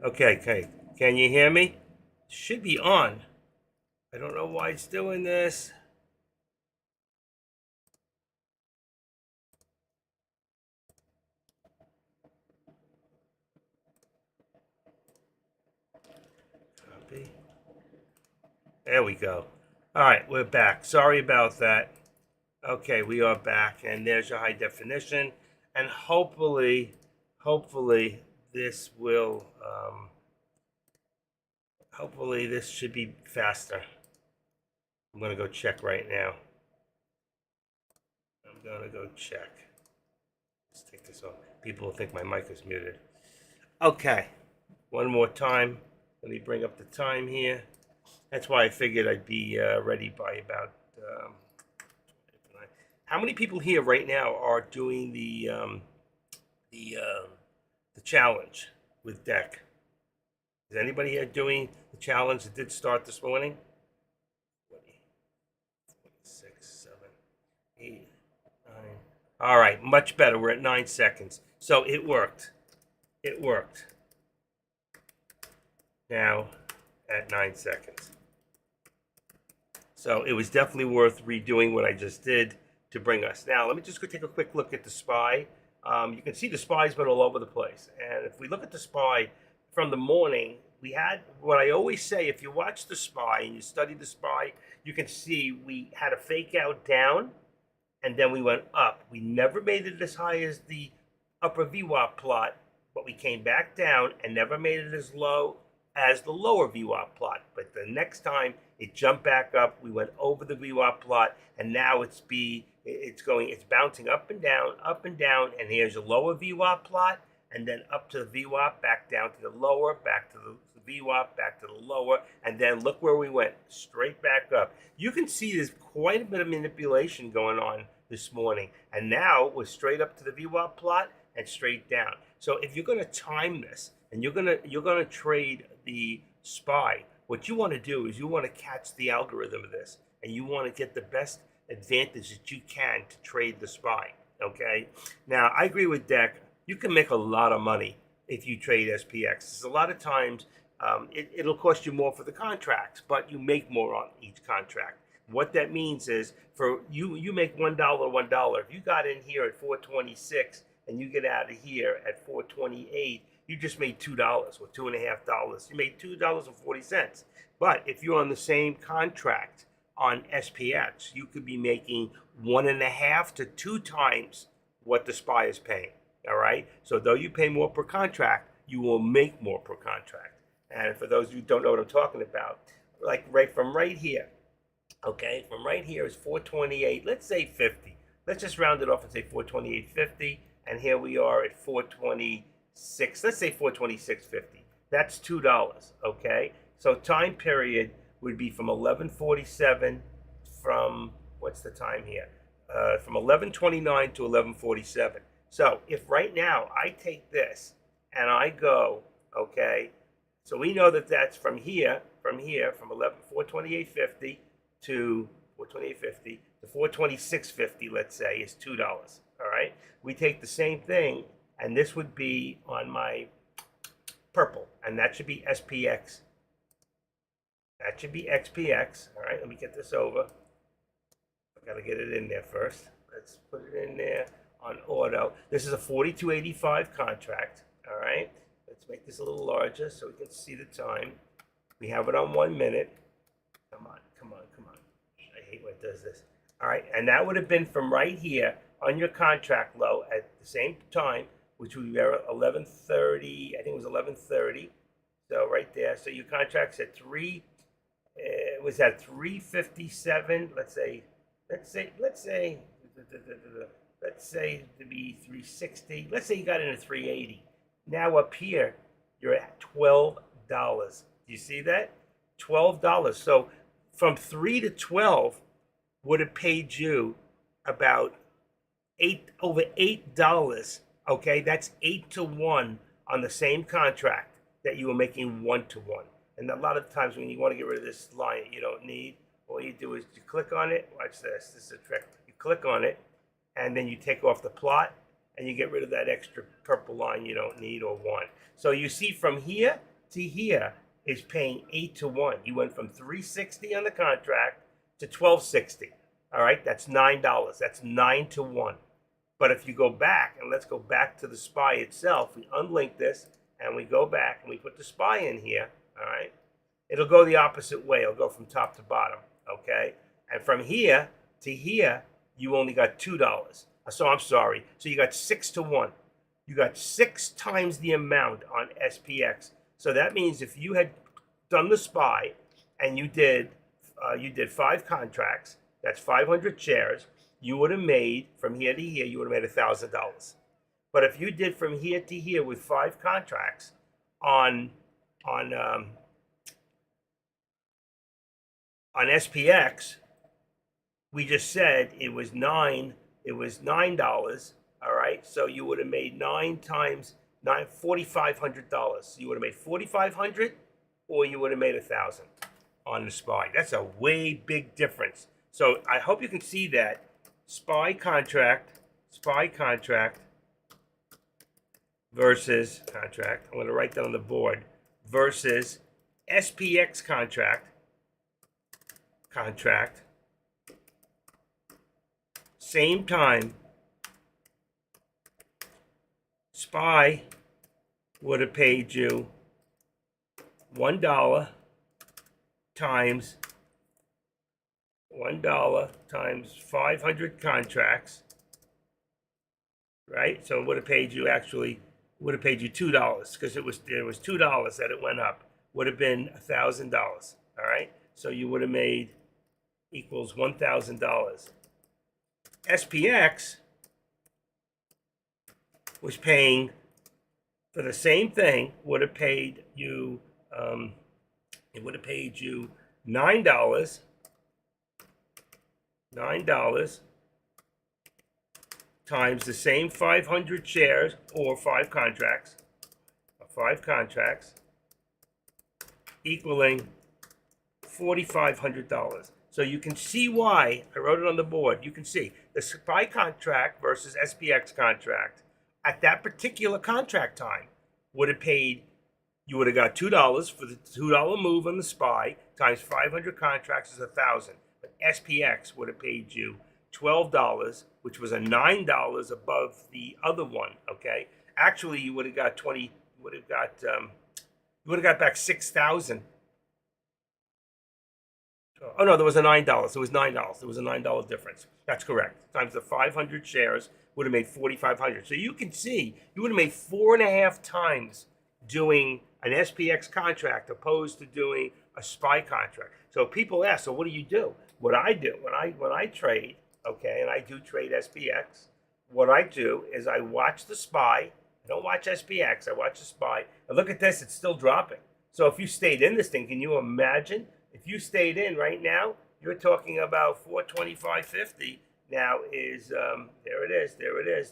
Okay, okay. Can you hear me? Should be on. I don't know why it's doing this. Copy. There we go. All right, we're back. Sorry about that. Okay, we are back, and there's your high definition, and hopefully, this will, hopefully, this should be faster. I'm gonna go check right now. I'm gonna go check. Let's take this off. People will think my mic is muted. Okay, one more time. Let me bring up the time here. That's why I figured I'd be ready by about. Um, how many people here right now are doing the the challenge with Deck? Is anybody here doing the challenge that did start this morning? 20, 26, 7, 8, 9. All right, much better. We're at 9 seconds. So it worked. It worked. Now at 9 seconds. So it was definitely worth redoing what I just did to bring us. Now, let me just go take a quick look at the SPY. You can see the SPY's been all over the place. And if we look at the SPY from the morning, we had what I always say, if you watch the SPY and you study the SPY, you can see we had a fake out down and then we went up. We never made it as high as the upper VWAP plot, but we came back down and never made it as low as the lower VWAP plot. But the next time it jumped back up, we went over the VWAP plot, and now it's bouncing up and down, and here's a lower VWAP plot, and then up to the VWAP, back down to the lower, back to the VWAP, back to the lower, and then look where we went, straight back up. You can see there's quite a bit of manipulation going on this morning, and now we're straight up to the VWAP plot and straight down. So if you're going to time this and you're gonna trade the SPY, what you want to do is you want to catch the algorithm of this, and you want to get the best advantage that you can to trade the SPY. Okay. Now I agree with Deck. You can make a lot of money if you trade SPX. A lot of times it'll cost you more for the contracts, but you make more on each contract. What that means is for you make $1, $1. If you got in here at 426 and you get out of here at 428, you just made $2 or $2.50. You made $2.40. But if you're on the same contract on SPX, you could be making 1.5 to 2 times what the SPY is paying. All right. So though you pay more per contract, you will make more per contract. And for those who don't know what I'm talking about, like right here, okay, from right here is 428. Let's say 50. Let's just round it off and say 428.50. And here we are at 426. Let's say 426.50. That's $2. Okay. So time period would be from 11:47 from what's the time here? From 11:29 to 11:47. So if right now I take this and I go, okay, so we know that that's from 11 428.50 to 428.50 to 426.50, let's say, is $2. All right. We take the same thing, and this would be on my purple, and that should be SPX. That should be XPX. All right. Let me get this over. I gotta get it in there first. Let's put it in there on auto. This is a 4285 contract. All right. Let's make this a little larger so we can see the time. We have it on 1 minute. Come on, come on, come on. I hate when it does this. All right, and that would have been from right here on your contract low at the same time, which would be 11:30. I think it was 11:30. So right there. So your contract's at three. It was at 357. Let's say to be 360. Let's say you got in at 380. Now up here, you're at $12. Do you see that? $12. So from 3 to 12 would have paid you about over $8. Okay, that's 8 to 1 on the same contract that you were making 1 to 1. And a lot of times when you want to get rid of this line you don't need, all you do is you click on it. Watch this. This is a trick. You click on it, and then you take off the plot, and you get rid of that extra purple line you don't need or want. So you see from here to here is paying 8 to 1. You went from 360 on the contract to 1260. All right, that's $9. That's 9 to 1. But if you go back, and let's go back to the SPY itself, we unlink this and we go back and we put the SPY in here, all right, it'll go the opposite way. It'll go from top to bottom, okay? And from here to here, you only got $2. So I'm sorry. So you got 6 to 1. You got 6 times the amount on SPX. So that means if you had done the SPY and you did 5 contracts, that's 500 shares, you would have made, from here to here, you would have made $1,000. But if you did from here to here with 5 contracts on SPX, we just said it was $9. All right, so you would have made 9 times 9, $4,500. So you would have made $4,500, or you would have made $1,000 on the SPY. That's a way big difference. So I hope you can see that SPY contract versus contract. I'm going to write that on the board versus SPX contract. Same time, SPY would have paid you $1 times 500 contracts, right? So it would have paid you $2 because it was $2 that it went up. Would have been $1,000. All right. So you would have made equals $1,000. SPX was paying for the same thing. Would have paid you. It would have paid you $9. $9 times the same 500 shares or 5 contracts, equaling $4,500. So you can see why I wrote it on the board. You can see the SPY contract versus SPX contract at that particular contract time would have paid. You would have got $2 for the $2 move on the SPY times 500 contracts is $1,000. But SPX would have paid you $12, which was a $9 above the other one. Okay, actually, you would have got you would have got back 6,000. Oh no, there was a $9. It was $9. There was a $9 difference. That's correct. Times the 500 shares would have made 4,500. So you can see you would have made 4.5 times doing an SPX contract opposed to doing a SPY contract. So people ask, so what do you do? What I do when I trade, okay, and I do trade SPX, what I do is I watch the SPY. I don't watch SPX. I watch the SPY. And look at this, it's still dropping. So if you stayed in this thing, can you imagine? If you stayed in right now, you're talking about 425.50. Now is there it is.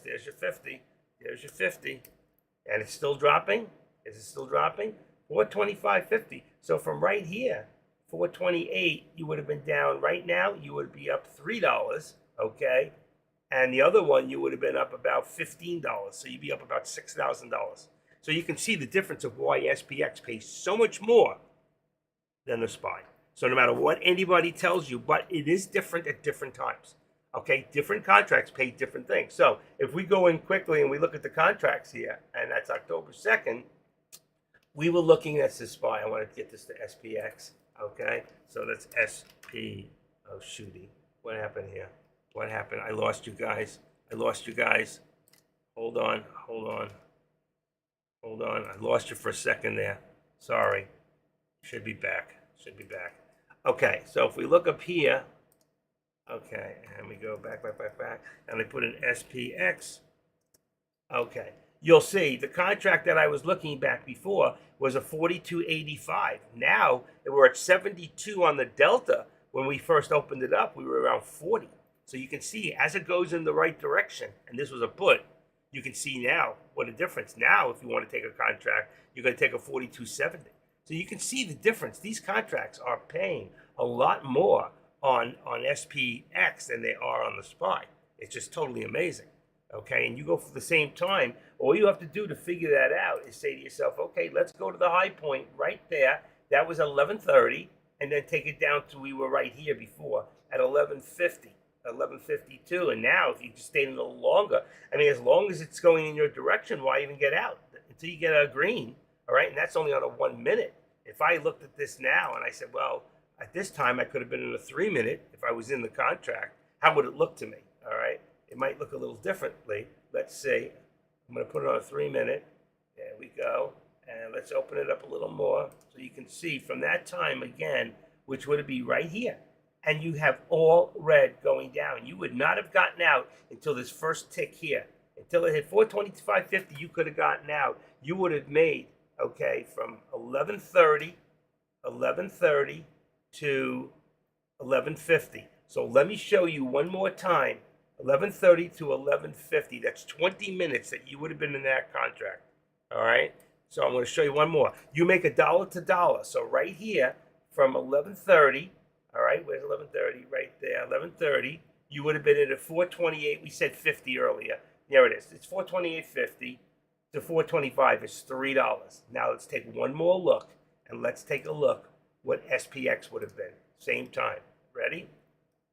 There's your 50. There's your 50, and it's still dropping. Is it still dropping? 425.50. So from right here, 428, you would have been down right now. You would be up $3, okay, and the other one you would have been up about $15. So you'd be up about $6,000. So you can see the difference of why SPX pays so much more than the SPY. So no matter what anybody tells you, but it is different at different times. Okay, different contracts pay different things. So if we go in quickly and we look at the contracts here, and that's October 2nd, we were looking at the SPY. I wanted to get this to SPX. Okay, so that's SP. Oh, shooty. What happened here? What happened? I lost you guys. Hold on. I lost you for a second there. Sorry. Should be back. Okay, so if we look up here, okay, and we go back, and I put in SPX, okay, you'll see the contract that I was looking back before was a 42.85. Now we're at 72 on the delta. When we first opened it up, we were around 40. So you can see as it goes in the right direction, and this was a put, you can see now what a difference. Now, if you want to take a contract, you're going to take a 42.70. So you can see the difference. These contracts are paying a lot more on SPX than they are on the SPY. It's just totally amazing. okay, and you go for the same time, all you have to do to figure that out is say to yourself, okay, let's go to the high point right there. That was 11:30, and then take it down to we were right here before at 11:50, 11:52, and now if you just stay a little longer, I mean, as long as it's going in your direction, why even get out until you get a green, all right? And that's only on a 1 minute. If I looked at this now and I said, well, at this time I could have been in a 3 minute if I was in the contract, how would it look to me? All right, it might look a little differently. Let's see, I'm going to put it on a 3 minute. There we go. And let's open it up a little more so you can see from that time again, which would be right here. And you have all red going down. You would not have gotten out until this first tick here. Until it hit 425.50, you could have gotten out. You would have made, okay, from 11:30 to 11:50. So let me show you one more time. 11:30 to 11:50. That's 20 minutes that you would have been in that contract. All right. So I'm going to show you one more. You make a dollar to dollar. So right here from 11:30. All right. Where's 11:30? Right there. 11:30. You would have been in at 428. We said 50 earlier. There it is. It's 428.50 to 425 is $3. Now let's take one more look and let's take a look what SPX would have been. Same time. Ready?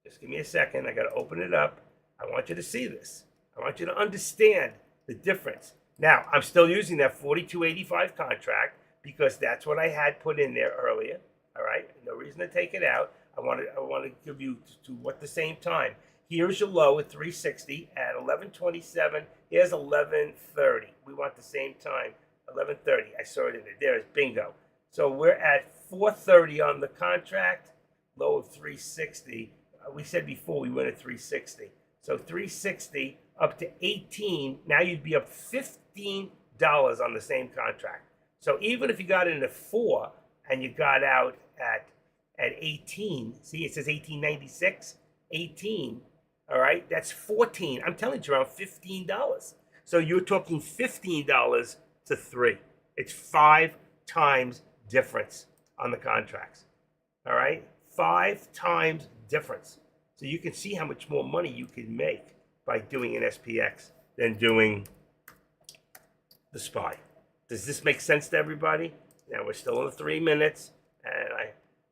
Just give me a second. I got to open it up. I want you to see this. I want you to understand the difference. Now, I'm still using that 42.85 contract because that's what I had put in there earlier. All right? No reason to take it out. I want to give you to what the same time. Here's your low at 360 at 11:27. Here's 11:30. We want the same time. 11:30. I saw it in there. There's bingo. So we're at 430 on the contract, low of 360. We said before we went at 360. So 360 up to 18. Now you'd be up $15 on the same contract. So even if you got in at 4 and you got out at 18, see it says 1896, 18. All right, that's 14. I'm telling you, around $15. So you're talking $15 to 3. It's 5 times difference on the contracts. All right, 5 times difference. So you can see how much more money you can make by doing an SPX than doing the SPY. Does this make sense to everybody? Now we're still in the 3 minutes, and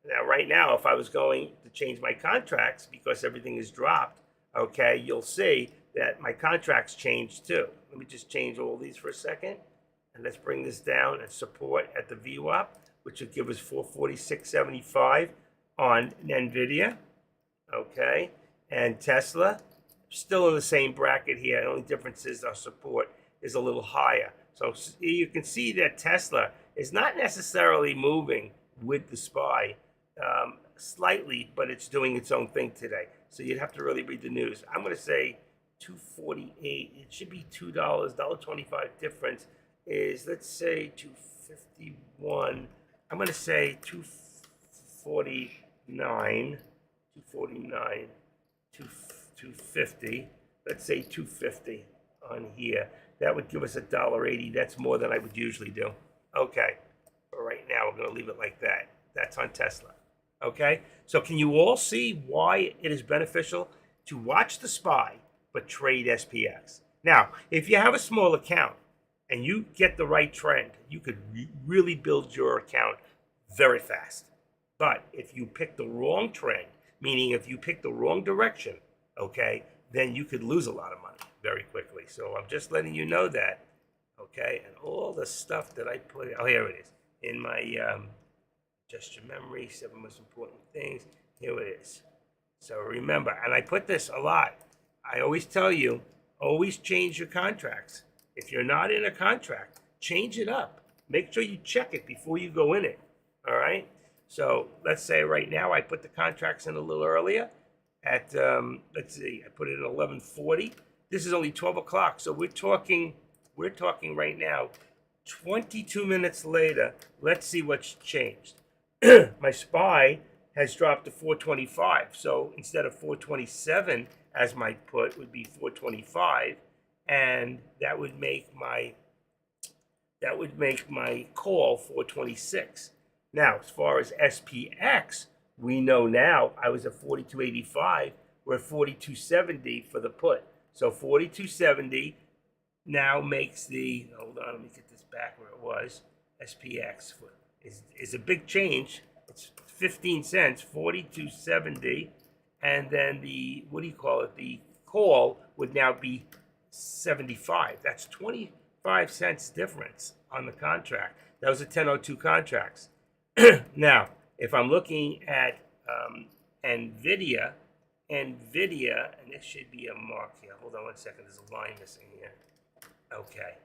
now right now, if I was going to change my contracts because everything is dropped, okay, you'll see that my contracts changed too. Let me just change all these for a second, and let's bring this down and support at the VWAP, which will give us 446.75 on NVIDIA, okay, and Tesla, still in the same bracket here. The only difference is our support is a little higher. So you can see that Tesla is not necessarily moving with the SPY slightly, but it's doing its own thing today. So you'd have to really read the news. I'm going to say 248. It should be $2, $1.25 difference is, let's say 251. I'm going to say 249, 250. Let's say 250 on here. That would give us $1.80. That's more than I would usually do. Okay. But right now, we're going to leave it like that. That's on Tesla. Okay? So can you all see why it is beneficial to watch the SPY but trade SPX? Now, if you have a small account and you get the right trend, you could really build your account very fast. But if you pick the wrong trend, meaning if you pick the wrong direction, okay, then you could lose a lot of money very quickly. So I'm just letting you know that, okay? And all the stuff that I put, oh, here it is, in my just your memory, 7 most important things. Here it is. So remember, and I put this a lot. I always tell you, always change your contracts. If you're not in a contract, change it up. Make sure you check it before you go in it. All right? So let's say right now I put the contracts in a little earlier at, let's see, I put it at 11:40. This is only 12 o'clock. So we're talking right now, 22 minutes later. Let's see what's changed. My SPY has dropped to 425. So instead of 427 as my put would be 425, and that would make my call 426. Now, as far as SPX, we know now I was at 42.85. We're at 42.70 for the put. So 4270 now makes the, hold on, let me get this back where it was. SPX is a big change. It's 15 cents, 4270. And then the, what do you call it? The call would now be 75. That's 25 cents difference on the contract. That was a 1002 contracts. Now, if I'm looking at NVIDIA, and this should be a mark here. Hold on one second. There's a line missing here. Okay.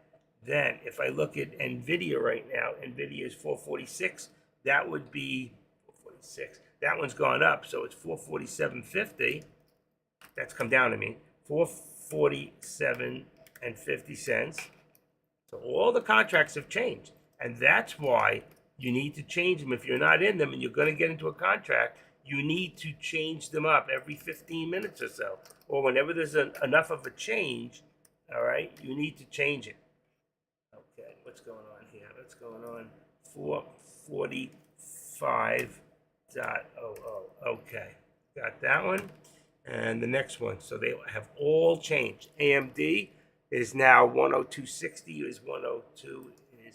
Then, if I look at NVIDIA right now, NVIDIA is 446. That would be 446. That one's gone up, so it's 447.50. That's come down to me. 447.50. So all the contracts have changed, and that's why you need to change them. If you're not in them and you're going to get into a contract, you need to change them up every 15 minutes or so, or whenever there's enough of a change. All right, you need to change it. Okay, what's going on here? What's going on? 445.00. Okay, got that one. And the next one. So they have all changed. AMD is now 102.60 is 102.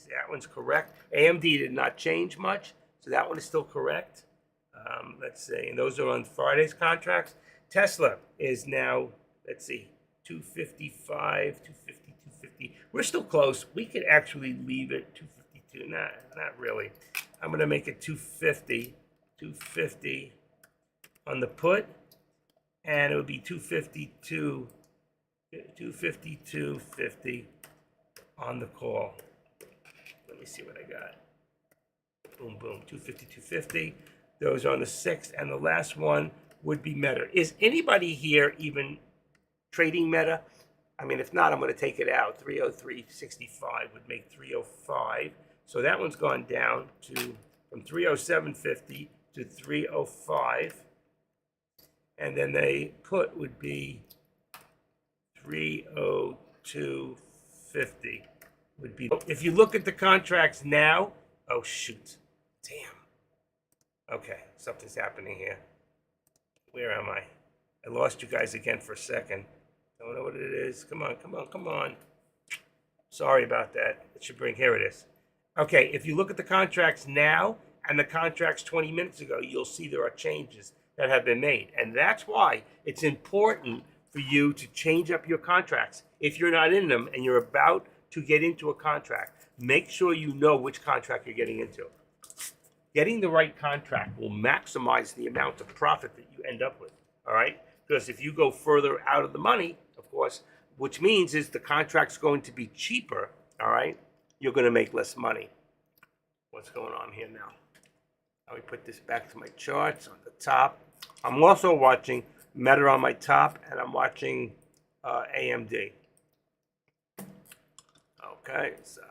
That one's correct. AMD did not change much, so that one is still correct. Let's see, and those are on Friday's contracts. Tesla is now, let's see, 255, 250, 250. We're still close. We could actually leave it 252. Not really. I'm going to make it 250, 250 on the put, and it would be 252, 252.50 on the call. Let me see what I got. Boom, boom, 250, 250. Those are on the 6th, and the last one would be Meta. Is anybody here even trading Meta? I mean, if not, I'm going to take it out. 303.65 would make 305. So that one's gone down to from 307.50 to 305. And then they put would be 302.50 would be. If you look at the contracts now, oh shoot, damn. Okay, something's happening here. Where am I? I lost you guys again for a second. Don't know what it is. Come on, come on, come on. Sorry about that. It should bring, here it is. Okay, if you look at the contracts now and the contracts 20 minutes ago, you'll see there are changes that have been made. And that's why it's important for you to change up your contracts. If you're not in them and you're about to get into a contract, make sure you know which contract you're getting into. Getting the right contract will maximize the amount of profit that you end up with, all right? Because if you go further out of the money, of course, which means is the contract's going to be cheaper, all right? You're going to make less money. What's going on here now? Let me put this back to my charts on the top. I'm also watching Meta on my top, and I'm watching AMD. Okay, so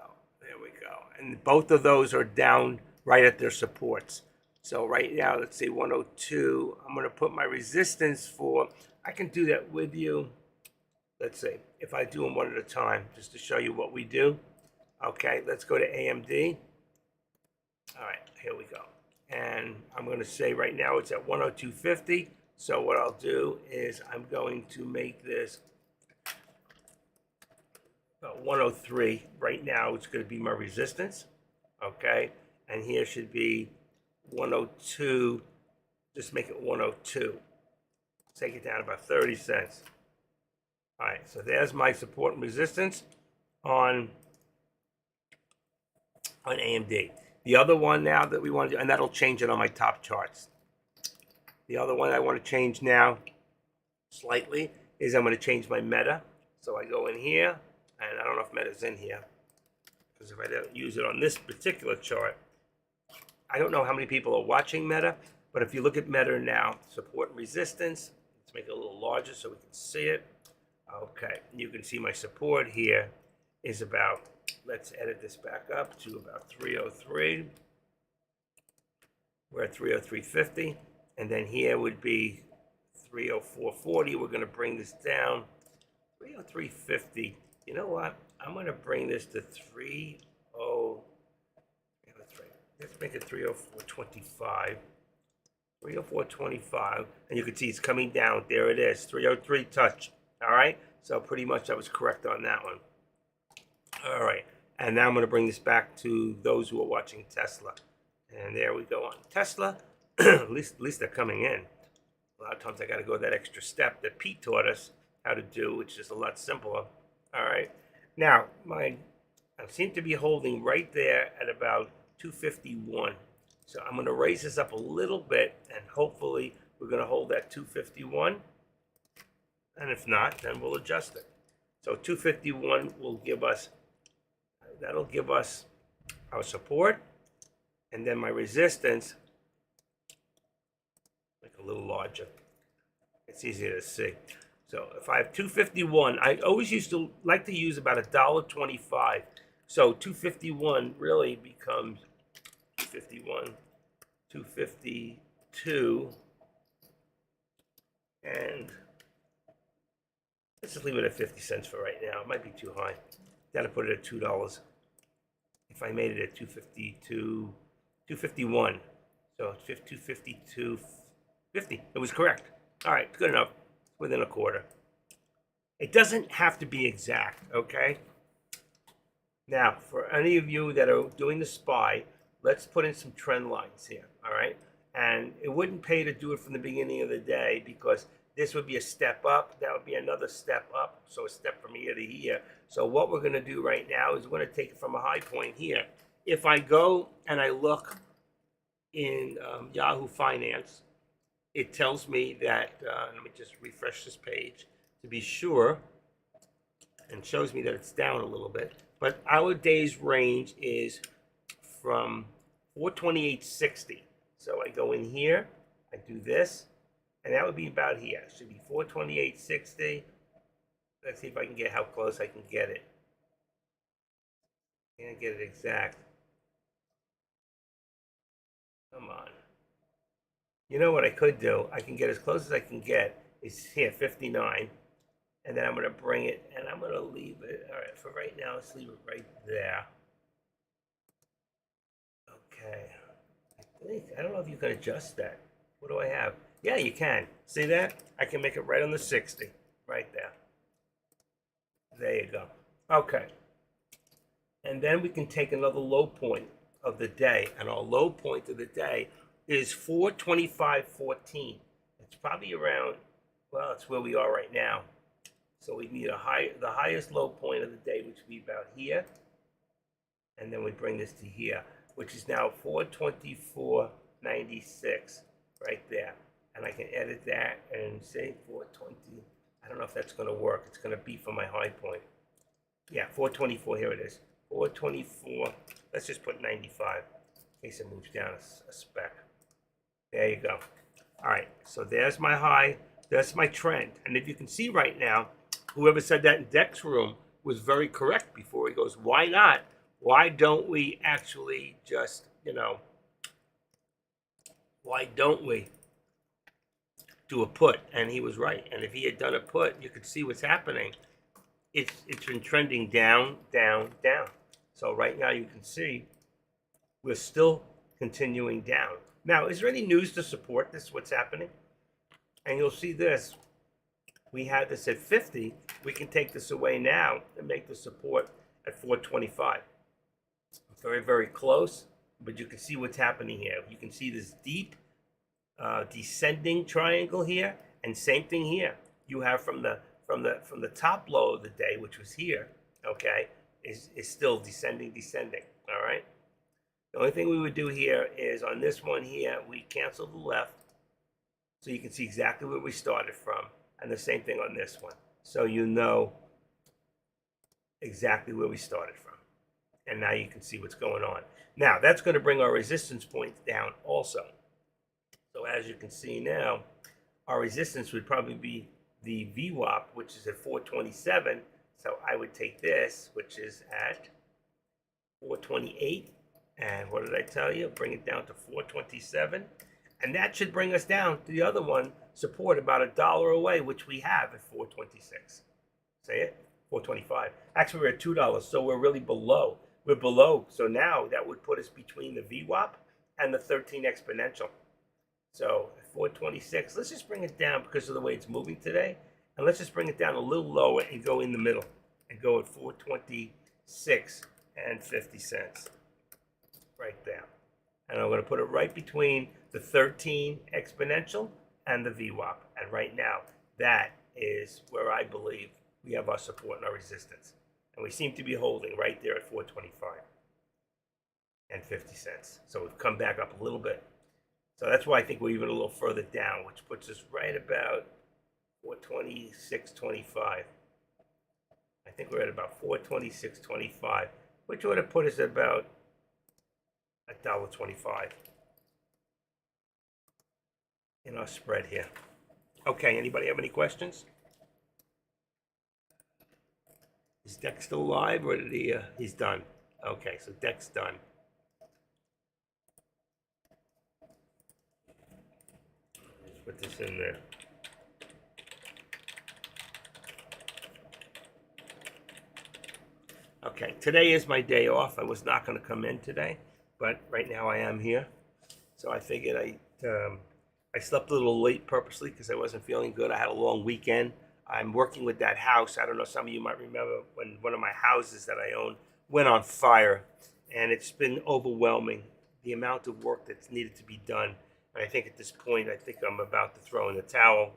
there we go. And both of those are down right at their supports. So right now, let's say 102. I'm going to put my resistance for, I can do that with you. Let's see, if I do them one at a time, just to show you what we do. Okay, let's go to AMD. All right, here we go. And I'm going to say right now it's at 102.50. So what I'll do is I'm going to make this 103. Right now it's going to be my resistance. Okay, and here should be 102. Just make it 102. Take it down about 30 cents. All right, so there's my support and resistance on AMD. The other one now that we want to do, and that'll change it on my top charts. The other one I want to change now slightly is I'm going to change my Meta. So I go in here, and I don't know if Meta's in here, because if I don't use it on this particular chart, I don't know how many people are watching Meta, but if you look at Meta now, support and resistance, let's make it a little larger so we can see it. Okay, you can see my support here is about, let's edit this back up to about 303. We're at 303.50, and then here would be 304.40. We're going to bring this down 303.50. You know what? I'm going to bring this to 30. Let's make it 304.25. 304.25, and you can see it's coming down. There it is, 303 touch. All right, So pretty much I was correct on that one. All right. And now I'm going to bring this back to those who are watching Tesla. And there we go on Tesla. at least they're coming in. A lot of times I got to go that extra step that Pete taught us how to do, which is a lot simpler. All right. Now, I seem to be holding right there at about 251. So I'm going to raise this up a little bit, and hopefully we're going to hold that 251. And if not, then we'll adjust it. So 251 will give us, that'll give us our support, and then my resistance, make a little larger. It's easier to see. So if I have 251, I always used to like to use about $1.25. So 251 really becomes 251, 252, and let's just leave it at 50 cents for right now. It might be too high. Gotta put it at $2. If I made it at 252, 251, so it's 252.50. It was correct. All right, good enough. Within a quarter. It doesn't have to be exact, okay? Now, for any of you that are doing the SPY, let's put in some trend lines here, all right? And it wouldn't pay to do it from the beginning of the day because this would be a step up. That would be another step up. So a step from here to here. So what we're going to do right now is we're going to take it from a high point here. If I go and I look in Yahoo Finance, it tells me that, let me just refresh this page to be sure, and shows me that it's down a little bit. But our day's range is from 428.60. So I go in here, I do this, and that would be about here. It should be 428.60. Let's see if I can get how close I can get it. Can't get it exact. Come on. You know what I could do? I can get as close as I can get. It's here, 59. And then I'm going to bring it, and I'm going to leave it. All right, for right now, let's leave it right there. Okay. I don't know if you can adjust that. What do I have? Yeah, you can. See that? I can make it right on the 60. Right there. There you go. Okay. And then we can take another low point of the day. And our low point of the day is 425.14. It's probably around, well, it's where we are right now. So we need the highest low point of the day, which would be about here. And then we bring this to here, which is now 424.96 right there. And I can edit that and say 420. I don't know if that's going to work. It's going to be for my high point. Yeah, 424, here it is. 424, let's just put 95 in case it moves down a speck. There you go. All right, so there's my high, that's my trend. And if you can see right now, whoever said that in Deck's room was very correct before. He goes, why not? Why don't we actually just, why don't we do a put? And he was right. And if he had done a put, you could see what's happening. It's been trending down, down, down. So right now you can see we're still continuing down. Now, is there any news to support this, what's happening? And you'll see this. We had this at 50. We can take this away now and make the support at 425. Very, very close, but you can see what's happening here. You can see this deep descending triangle here, and same thing here. You have from the top low of the day, which was here, okay, is still descending, all right? The only thing we would do here is on this one here, we cancel the left, so you can see exactly where we started from, and the same thing on this one. So you know exactly where we started from. And now you can see what's going on. Now, that's going to bring our resistance points down also. So as you can see now, our resistance would probably be the VWAP, which is at 427. So I would take this, which is at 428. And what did I tell you? Bring it down to 427. And that should bring us down to the other one, support about $1 away, which we have at 426. Say it? 425. Actually, we're at $2, so we're really below. We're below. So now that would put us between the VWAP and the 13 exponential. So at 426, let's just bring it down because of the way it's moving today. And let's just bring it down a little lower and go in the middle and go at 426 and 50 cents right there. And I'm going to put it right between the 13 exponential and the VWAP. And right now, that is where I believe we have our support and our resistance. And we seem to be holding right there at 425 and 50 cents. So we've come back up a little bit. So that's why I think we're even a little further down, which puts us right about 426.25. I think we're at about 426.25, which would have put us at about $1.25 in our spread here. Okay, anybody have any questions? Is Dex still live, or did he? He's done. Okay, so Dex done. Let's put this in there. Okay, today is my day off. I was not going to come in today, but right now I am here. So I figured I slept a little late purposely because I wasn't feeling good. I had a long weekend. I'm working with that house. I don't know, some of you might remember when one of my houses that I own went on fire, and it's been overwhelming, the amount of work that's needed to be done. And I think at this point, I think I'm about to throw in the towel,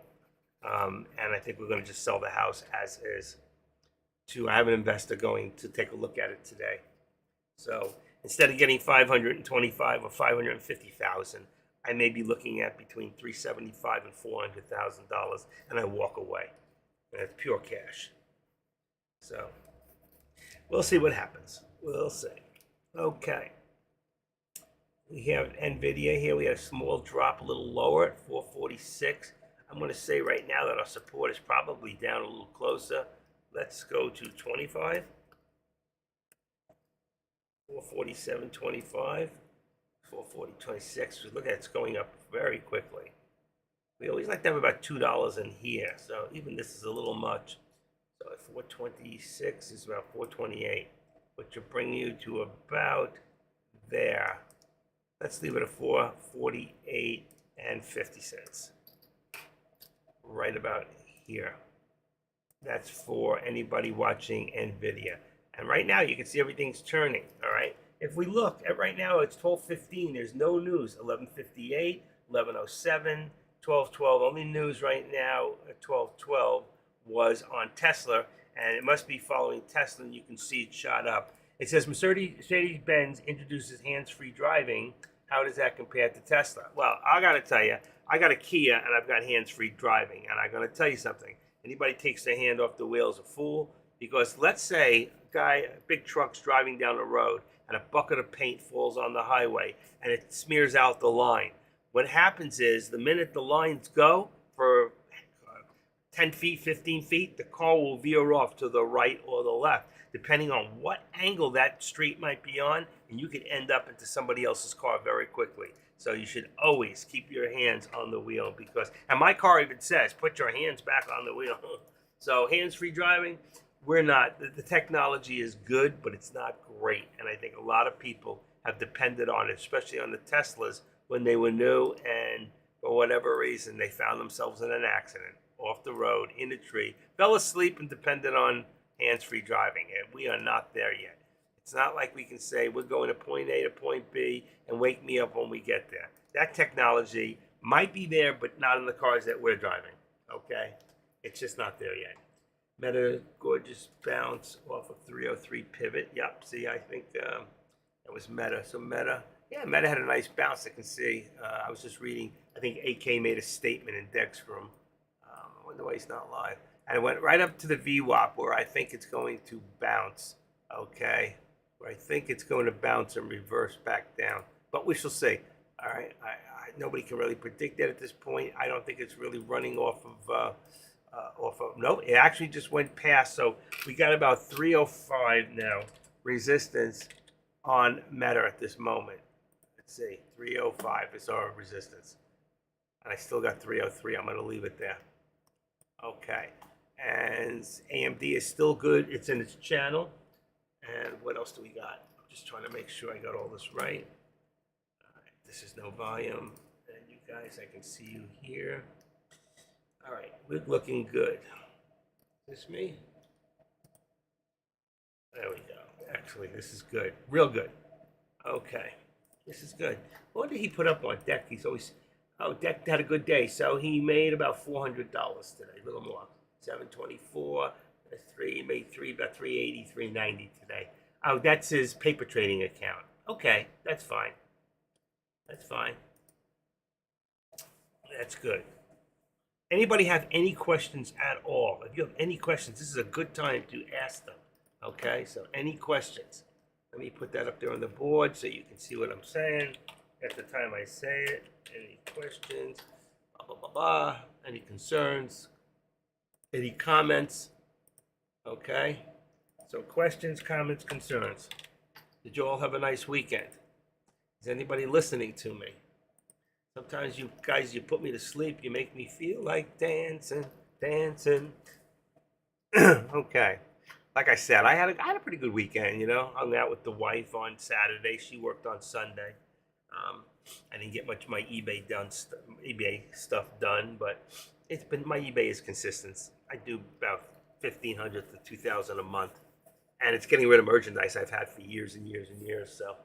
and I think we're going to just sell the house as is. I have an investor going to take a look at it today. So instead of getting 525 or 550,000, I may be looking at between $375,000 and $400,000, and I walk away. And it's pure cash. So we'll see what happens. We'll see. Okay. We have NVIDIA here. We had a small drop, a little lower at 446. I'm going to say right now that our support is probably down a little closer. Let's go to 25. 447.25. 440.26. Look at it, it's going up very quickly. We always like to have about $2 in here, so even this is a little much. So at 426 is about 428, which will bring you to about there. Let's leave it at 448 and 50 cents. Right about here. That's for anybody watching NVIDIA. And right now you can see everything's turning, all right? If we look at right now, it's 12:15. There's no news. 11:58, 11:07, 12:12. Only news right now at 12:12 was on Tesla, and it must be following Tesla, and you can see it shot up. It says Mercedes-Benz introduces hands-free driving. How does that compare to Tesla? Well, I got to tell you, I got a Kia, and I've got hands-free driving, and I'm going to tell you something. Anybody takes their hand off the wheel is a fool, because let's say a big truck's driving down the road, and a bucket of paint falls on the highway and it smears out the line. What happens is the minute the lines go for 10 feet, 15 feet, the car will veer off to the right or the left, depending on what angle that street might be on, and you could end up into somebody else's car very quickly. So you should always keep your hands on the wheel, because, and my car even says, put your hands back on the wheel. So hands-free driving, we're not, the technology is good, but it's not great. And I think a lot of people have depended on it, especially on the Teslas when they were new, and for whatever reason, they found themselves in an accident, off the road, in a tree, fell asleep and depended on hands-free driving. And we are not there yet. It's not like we can say we're going to point A to point B and wake me up when we get there. That technology might be there, but not in the cars that we're driving, okay? It's just not there yet. Meta, gorgeous bounce off of 303 pivot. Yep, see, I think that was Meta. So Meta, yeah, Meta had a nice bounce. I can see. I was just reading. I think AK made a statement in Dex Room. I wonder why he's not live. And it went right up to the VWAP, where I think it's going to bounce. Okay, where I think it's going to bounce and reverse back down. But we shall see. All right, nobody can really predict that at this point. I don't think it's really running off of. No, it actually just went past. So we got about 305 now resistance on Meta at this moment. Let's see, 305 is our resistance, and I still got 303. I'm going to leave it there. Okay, and AMD is still good. It's in its channel. And what else do we got? I'm just trying to make sure I got all this right. This is no volume, and you guys, I can see you here. All right, we're looking good. Is this me? There we go. Actually, this is good. Real good. Okay. This is good. What did he put up on Deck? He's always, oh, Deck had a good day. So he made about $400 today, a little more. 724, three, made three, about 380, 390 today. Oh, that's his paper trading account. Okay, that's fine. That's fine. That's good. Anybody have any questions at all? If you have any questions, this is a good time to ask them. Okay, so any questions? Let me put that up there on the board so you can see what I'm saying at the time I say it. Any questions? Blah, blah, blah, blah. Any concerns? Any comments? Okay, so questions, comments, concerns. Did you all have a nice weekend? Is anybody listening to me? Sometimes you guys, you put me to sleep. You make me feel like dancing, dancing. Okay. Like I said, I had a pretty good weekend. You know, hung out with the wife on Saturday. She worked on Sunday. Um, I didn't get much of my eBay stuff done, but it's been my eBay is consistent. I do about 1,500 to 2,000 a month, and it's getting rid of merchandise I've had for years and years and years. So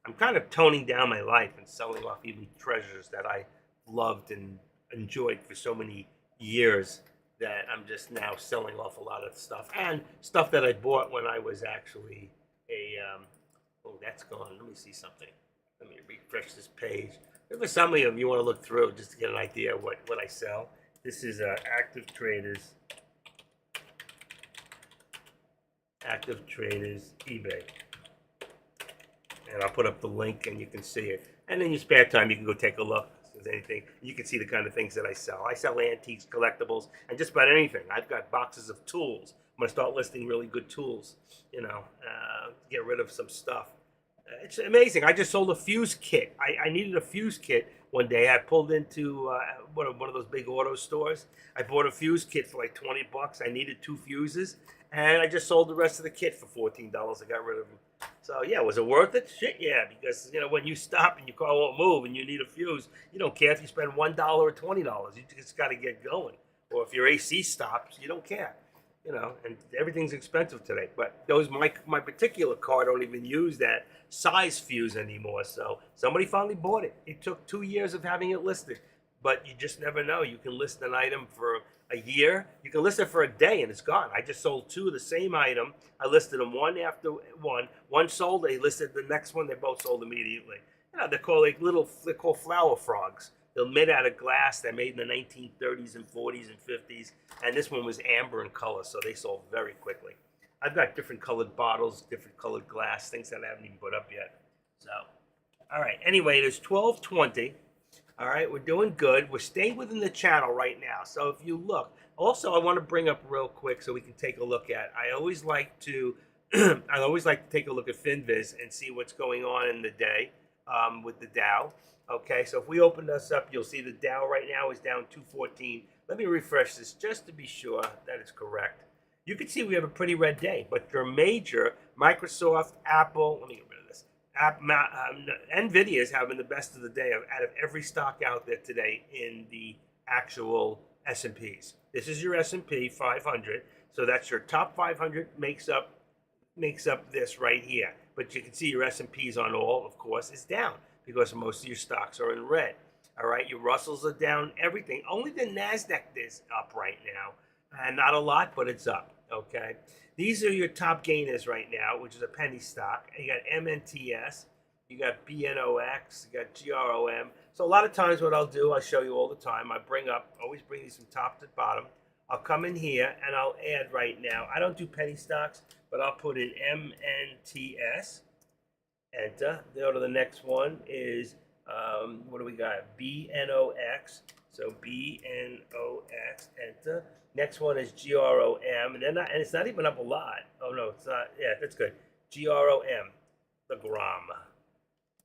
I'm kind of toning down my life and selling off even treasures that I loved and enjoyed for so many years that I'm just now selling off a lot of stuff and stuff that I bought when I was actually a. Oh, that's gone. Let me see something. Let me refresh this page. For some of you want to look through just to get an idea of what I sell. This is Active Traders. Active Traders eBay. And I'll put up the link and you can see it. And in your spare time, you can go take a look. If there's anything, you can see the kind of things that I sell. I sell antiques, collectibles, and just about anything. I've got boxes of tools. I'm going to start listing really good tools, get rid of some stuff. It's amazing. I just sold a fuse kit. I needed a fuse kit one day. I pulled into one of those big auto stores. I bought a fuse kit for like $20. I needed 2 fuses, and I just sold the rest of the kit for $14. I got rid of them. So yeah, was it worth it? Shit, yeah. Because when you stop and your car won't move and you need a fuse, you don't care if you spend $1 or $20. You just got to get going. Or if your AC stops, you don't care. And everything's expensive today. But those my particular car don't even use that size fuse anymore. So somebody finally bought it. It took 2 years of having it listed, but you just never know. You can list an item for a year. You can list it for a day and it's gone. I just sold 2 of the same item. I listed them one after one. One sold. They listed the next one. They both sold immediately. They're called they're called flower frogs. They're made out of glass. They're made in the 1930s and 40s and 50s. And this one was amber in color, so they sold very quickly. I've got different colored bottles, different colored glass, things that I haven't even put up yet. So, all right. Anyway, it is 12:20. All right, we're doing good. We're staying within the channel right now. So if you look, also I want to bring up real quick so we can take a look at. I always like to, take a look at FinViz and see what's going on in the day with the Dow. Okay, so if we open this up, you'll see the Dow right now is down 214. Let me refresh this just to be sure that it's correct. You can see we have a pretty red day, but your major, Microsoft, Apple, let me get rid of this. Nvidia is having the best of the day out of every stock out there today in the actual S&Ps. This is your S&P 500, so that's your top 500 makes up this right here. But you can see your S&Ps on all, of course, is down because most of your stocks are in red. All right, your Russells are down, everything. Only the NASDAQ is up right now. And not a lot, but it's up, okay? These are your top gainers right now, which is a penny stock. You got MNTS, you got BNOX, you got GROM. So a lot of times what I'll do, I show you all the time, always bring these from top to bottom. I'll come in here and I'll add right now. I don't do penny stocks, but I'll put in MNTS, enter. Go to the next one is, what do we got? BNOX. So BNOX, enter. Next one is GROM, and it's not even up a lot. Oh no, it's not. Yeah, that's good. GROM, the Grom.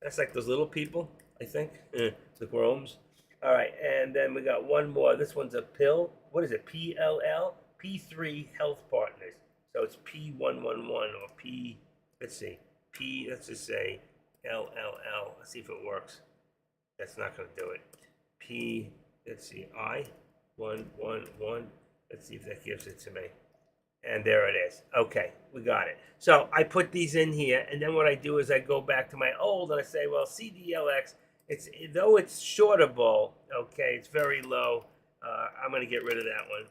That's like those little people, I think. The Groms. All right, and then we got one more. This one's a pill. What is it? PLL, P3 Health Partners. So it's P111 or P. Let's see. P. Let's just say LLL. Let's see if it works. That's not going to do it. P. Let's see. I111. Let's see if that gives it to me. And there it is. Okay, we got it. So I put these in here, and then what I do is I go back to my old and I say, well, CDLX, it's though it's shortable, okay, it's very low. I'm going to get rid of that one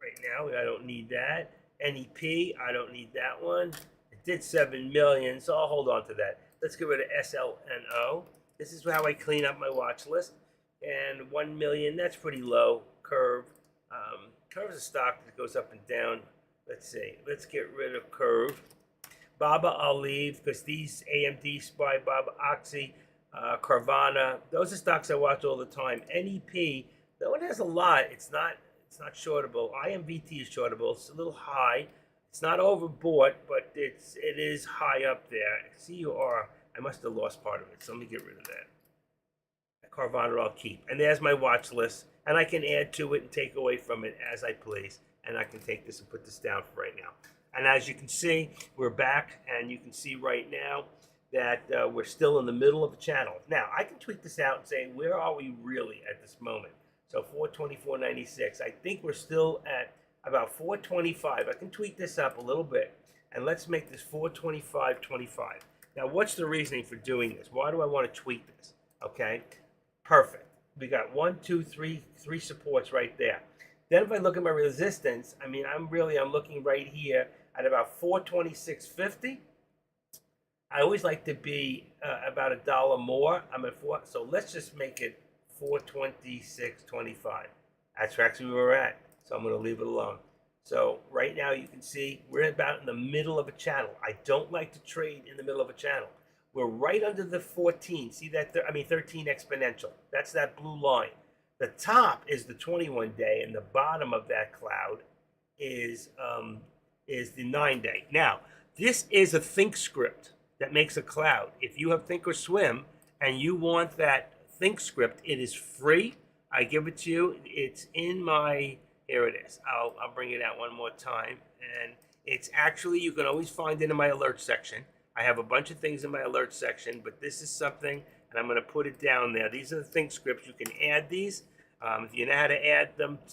right now. I don't need that. NEP, I don't need that one. It did 7 million, so I'll hold on to that. Let's get rid of SLNO. This is how I clean up my watch list. And 1 million, that's pretty low. Curve. Curve is a stock that goes up and down. Let's see. Let's get rid of Curve. Baba I'll leave because these AMD, SPY, Baba, Oxy, Carvana, those are stocks I watch all the time. NEP, though it has a lot, it's not shortable. IMVT is shortable. It's a little high. It's not overbought, but it is high up there. CUR, I must have lost part of it, so let me get rid of that. Carvana I'll keep. And there's my watch list. And I can add to it and take away from it as I please. And I can take this and put this down for right now. And as you can see, we're back. And you can see right now that we're still in the middle of a channel. Now, I can tweak this out and say, where are we really at this moment? So 424.96. I think we're still at about 425. I can tweak this up a little bit. And let's make this 425.25. Now, what's the reasoning for doing this? Why do I want to tweak this? Okay. Perfect. We got 1, 2, 3 supports right there. Then if I look at my resistance, I mean, I'm looking right here at about 426.50. I always like to be about $1 more. I'm at 4, so let's just make it 426.25. That's actually where we're at. So I'm going to leave it alone. So right now you can see we're about in the middle of a channel. I don't like to trade in the middle of a channel. We're right under the 14. See that? 13 exponential. That's that blue line. The top is the 21-day, and the bottom of that cloud is the 9-day. Now, this is a ThinkScript that makes a cloud. If you have Thinkorswim and you want that ThinkScript, it is free. I give it to you. It's in my. Here it is. I'll bring it out one more time, and it's actually, you can always find it in my alert section. I have a bunch of things in my alert section, but this is something, and I'm going to put it down there. These are the ThinkScripts. You can add these. If you know how to add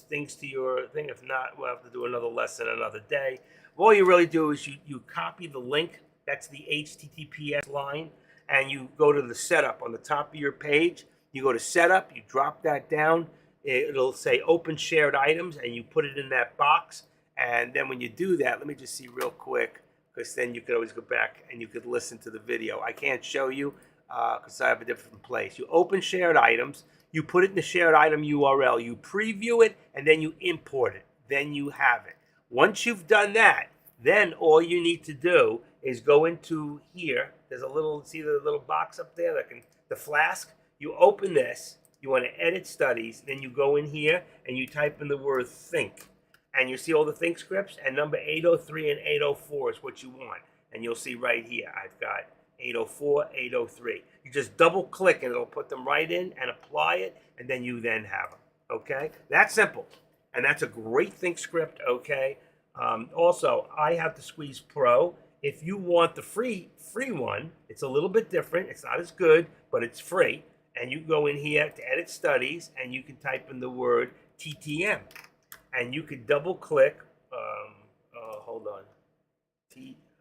things to your thing. If not, we'll have to do another lesson another day. All you really do is you copy the link. That's the HTTPS line. And you go to the setup on the top of your page. You go to setup. You drop that down. It'll say open shared items, and you put it in that box. And then when you do that, let me just see real quick, because then you could always go back and you could listen to the video. I can't show you because I have a different place. You open shared items, you put it in the shared item URL, you preview it, and then you import it. Then you have it. Once you've done that, then all you need to do is go into here. There's a little, see the little box up there, the flask? You open this, you want to edit studies, then you go in here and you type in the word think. And you see all the ThinkScripts, and number 803 and 804 is what you want. And you'll see right here, I've got 804, 803. You just double click and it'll put them right in and apply it, and then you then have them, okay? That's simple, and that's a great ThinkScript, okay? Also, I have the Squeeze Pro. If you want the free one, it's a little bit different. It's not as good, but it's free. And you go in here to edit studies, and you can type in the word TTM. And you could double click, hold on,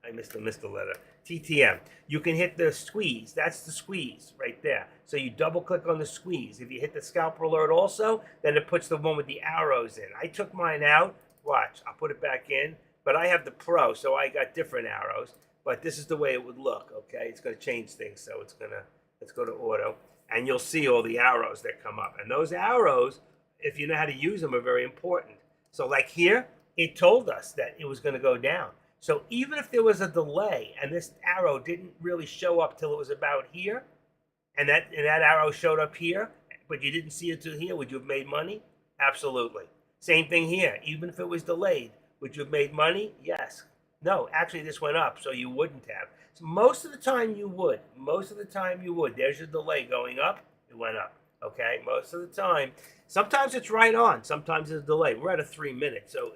I missed a letter, TTM. You can hit the squeeze, that's the squeeze right there. So you double click on the squeeze. If you hit the scalper alert also, then it puts the one with the arrows in. I took mine out, watch, I'll put it back in, but I have the Pro, so I got different arrows, but this is the way it would look, okay? It's gonna change things, so let's go to auto, and you'll see all the arrows that come up. And those arrows, if you know how to use them, are very important. So like here, it told us that it was going to go down. So even if there was a delay and this arrow didn't really show up till it was about here, and that arrow showed up here, but you didn't see it till here, would you have made money? Absolutely. Same thing here. Even if it was delayed, would you have made money? Yes. No, actually this went up, so you wouldn't have. So most of the time you would. Most of the time you would. There's your delay going up, it went up. Okay, most of the time. Sometimes it's right on. Sometimes it's a delay. We're at a 3 minute, so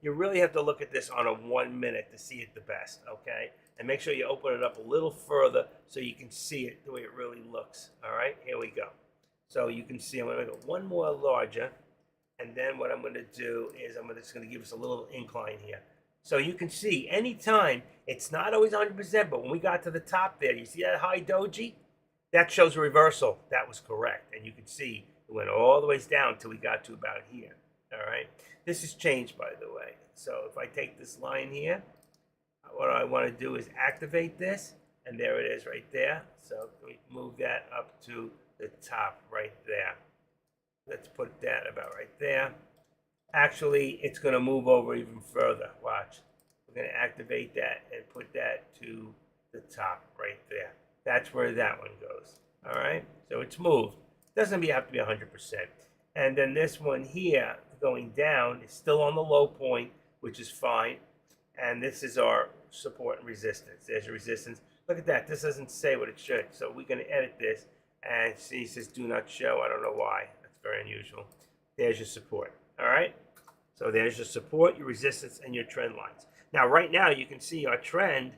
you really have to look at this on a 1 minute to see it the best. Okay, and make sure you open it up a little further so you can see it the way it really looks. All right, here we go. So you can see I'm going to go one more larger, and then what I'm going to do is I'm just going to give us a little incline here. So you can see anytime, it's not always 100%, but when we got to the top there, you see that high doji? That shows a reversal. That was correct. And you can see it went all the way down until we got to about here. All right. This has changed, by the way. So if I take this line here, what I want to do is activate this. And there it is right there. So we move that up to the top right there. Let's put that about right there. Actually, it's going to move over even further. Watch. We're going to activate that and put that to the top right there. That's where that one goes. All right. So it's moved. Doesn't have to be 100%. And then this one here going down is still on the low point, which is fine. And this is our support and resistance. There's your resistance. Look at that. This doesn't say what it should. So we're going to edit this. And see, it says do not show. I don't know why. That's very unusual. There's your support. All right. So there's your support, your resistance, and your trend lines. Now, right now, you can see our trend.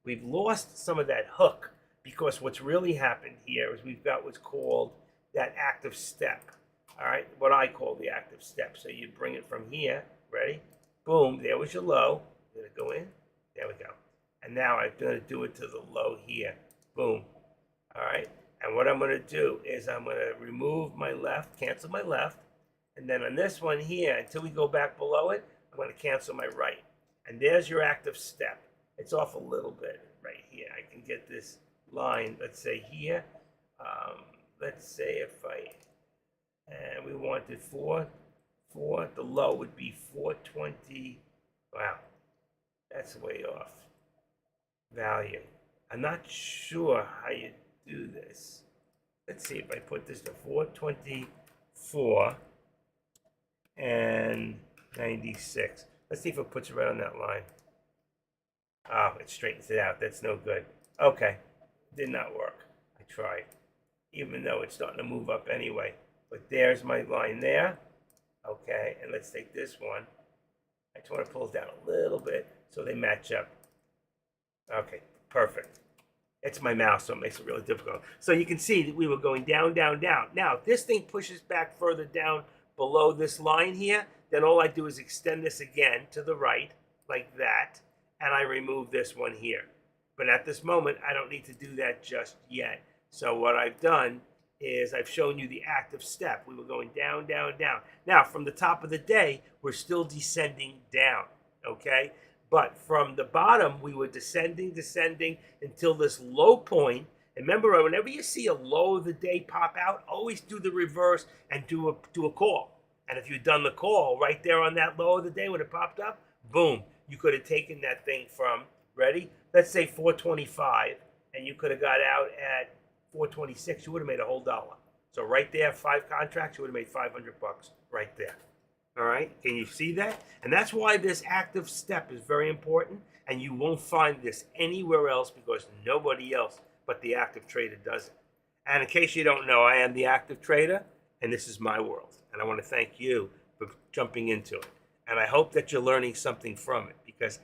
We've lost some of that hook because what's really happened here is we've got what's called that active step. All right. What I call the active step. So you bring it from here. Ready? Boom. There was your low. Going to go in. There we go. And now I'm going to do it to the low here. Boom. All right. And what I'm going to do is I'm going to remove my left, cancel my left. And then on this one here, until we go back below it, I'm going to cancel my right. And there's your active step. It's off a little bit right here. I can get this line, let's say here. Let's say if and we wanted 4, the low would be 420. Wow, that's way off. Value. I'm not sure how you do this. Let's see if I put this to 424 and 96. Let's see if it puts it right on that line. Oh, it straightens it out. That's no good. Okay, did not work. I tried, even though it's starting to move up anyway. But there's my line there. Okay, and let's take this one. I just want to pull it down a little bit so they match up. Okay, perfect. It's my mouse, so it makes it really difficult. So you can see that we were going down, down, down. Now, if this thing pushes back further down below this line here, then all I do is extend this again to the right, like that, and I remove this one here. But at this moment, I don't need to do that just yet. So what I've done is I've shown you the active step. We were going down, down, down. Now, from the top of the day, we're still descending down, okay? But from the bottom, we were descending, descending until this low point. And remember, whenever you see a low of the day pop out, always do the reverse and do a call. And if you'd done the call right there on that low of the day when it popped up, boom, you could have taken that thing from, ready? Let's say 425, and you could have got out at 426. You would have made a whole dollar. So right there, 5 contracts, you would have made $500 right there. All right, can you see that? And that's why this active step is very important, and you won't find this anywhere else because nobody else but the active trader does it. And in case you don't know, I am the active trader, and this is my world. And I want to thank you for jumping into it. And I hope that you're learning something from it because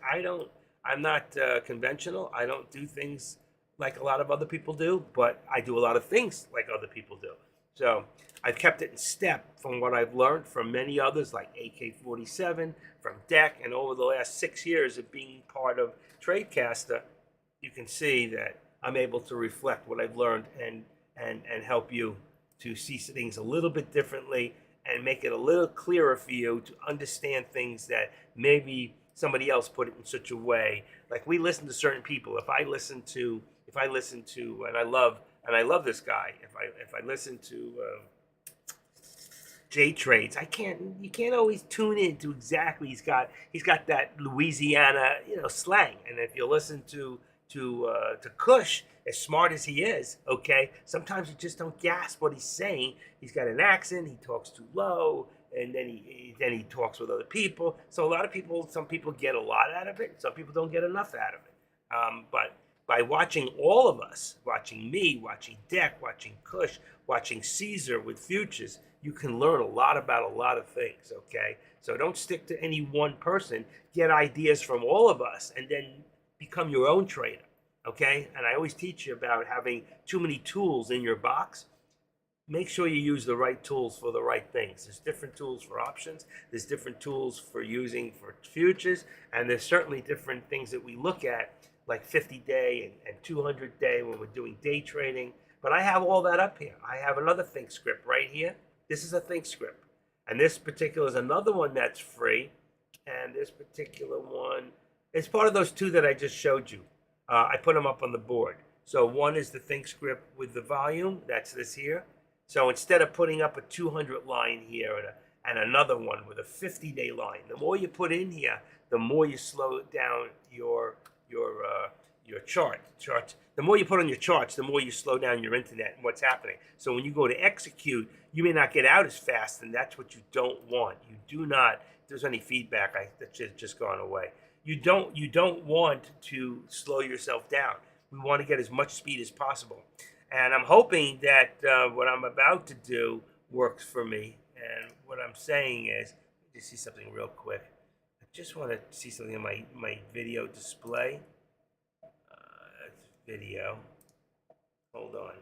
I'm not conventional. I don't do things like a lot of other people do, but I do a lot of things like other people do. So I've kept it in step from what I've learned from many others like AK-47, from DEC, and over the last 6 years of being part of TradeCaster, you can see that I'm able to reflect what I've learned and help you to see things a little bit differently and make it a little clearer for you to understand things that maybe somebody else put it in such a way. Like we listen to certain people. If I listen to, and I love this guy. If I listen to J Trades, you can't always tune in to exactly. He's got that Louisiana, slang. And if you listen to Kush, as smart as he is, okay, sometimes you just don't grasp what he's saying. He's got an accent. He talks too low, and then he talks with other people. So some people get a lot out of it. Some people don't get enough out of it. But by watching all of us, watching me, watching DEC, watching Kush, watching Caesar with futures, you can learn a lot about a lot of things, okay? So don't stick to any one person. Get ideas from all of us and then become your own trader, okay? And I always teach you about having too many tools in your box make sure you use the right tools for the right things. There's different tools for options. There's different tools for using for futures. And there's certainly different things that we look at, like 50-day and 200-day when we're doing day trading. But I have all that up here. I have another ThinkScript right here. This is a ThinkScript. And this particular is another one that's free. And this particular one is part of those two that I just showed you. I put them up on the board. So one is the ThinkScript with the volume. That's this here. So instead of putting up a 200 line here and another one with a 50-day line, the more you put in here, the more you slow down your charts. The more you put on your charts, the more you slow down your internet and what's happening. So when you go to execute, you may not get out as fast, and that's what you don't want. You do not. If there's any feedback, that's just gone away. You don't want to slow yourself down. We want to get as much speed as possible. And I'm hoping that what I'm about to do works for me. And what I'm saying is, just see something real quick. I just want to see something in my video display. Video. Hold on.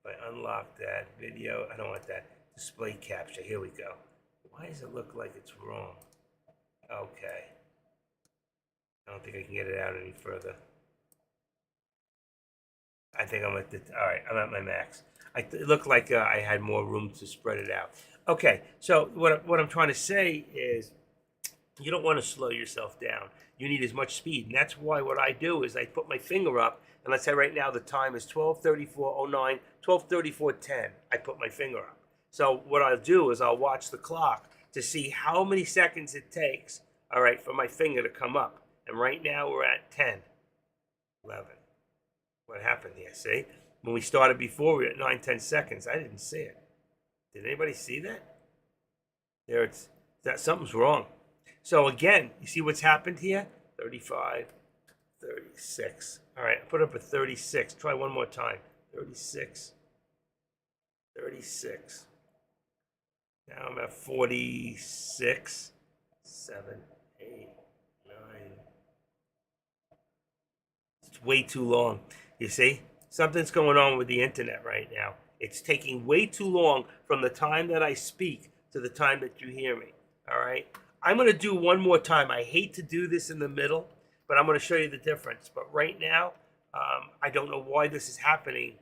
If I unlock that video, I don't want that. Display capture. Here we go. Why does it look like it's wrong? Okay. I don't think I can get it out any further. I think I'm at the, all right, I'm at my max. It looked like I had more room to spread it out. Okay, so what I'm trying to say is you don't want to slow yourself down. You need as much speed. And that's why what I do is I put my finger up, and let's say right now the time is 12:34:09, 12:34:10. I put my finger up. So what I'll do is I'll watch the clock to see how many seconds it takes, all right, for my finger to come up. And right now we're at 10, 11. What happened here? See? When we started before, we were at 9, 10 seconds. I didn't see it. Did anybody see that? There, something's wrong. So again, you see what's happened here? 35, 36. All right, I put up a 36. Try one more time. 36, 36. Now I'm at 46, 7, 8, 9. It's way too long. You see? Something's going on with the internet right now. It's taking way too long from the time that I speak to the time that you hear me. All right? I'm going to do one more time. I hate to do this in the middle, but I'm going to show you the difference. But right now, I don't know why this is happening.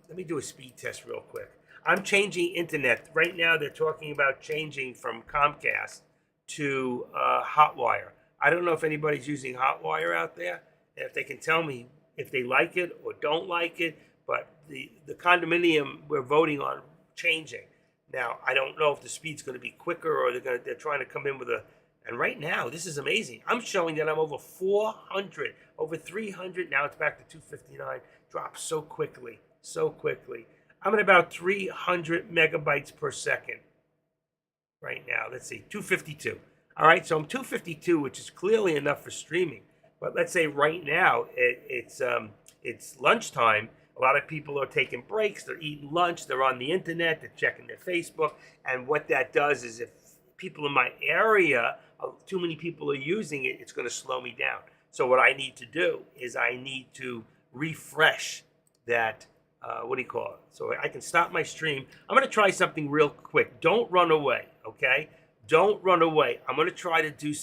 Let me do a speed test real quick. I'm changing internet. Right now, they're talking about changing from Comcast to Hotwire. I don't know if anybody's using Hotwire out there, and if they can tell me if they like it or don't like it. But the condominium we're voting on changing. Now, I don't know if the speed's going to be quicker or they're trying to come in with a, and right now, this is amazing. I'm showing that I'm over 400, over 300. Now it's back to 259. Drops so quickly, so quickly. I'm at about 300 megabytes per second right now. Let's see, 252. All right, so I'm 252, which is clearly enough for streaming. But let's say right now, it's lunchtime. A lot of people are taking breaks. They're eating lunch. They're on the internet. They're checking their Facebook. And what that does is if people in my area, too many people are using it, it's going to slow me down. So what I need to do is I need to refresh that, what do you call it? So I can stop my stream. I'm going to try something real quick. Don't run away, okay? Don't run away. I'm going to try to do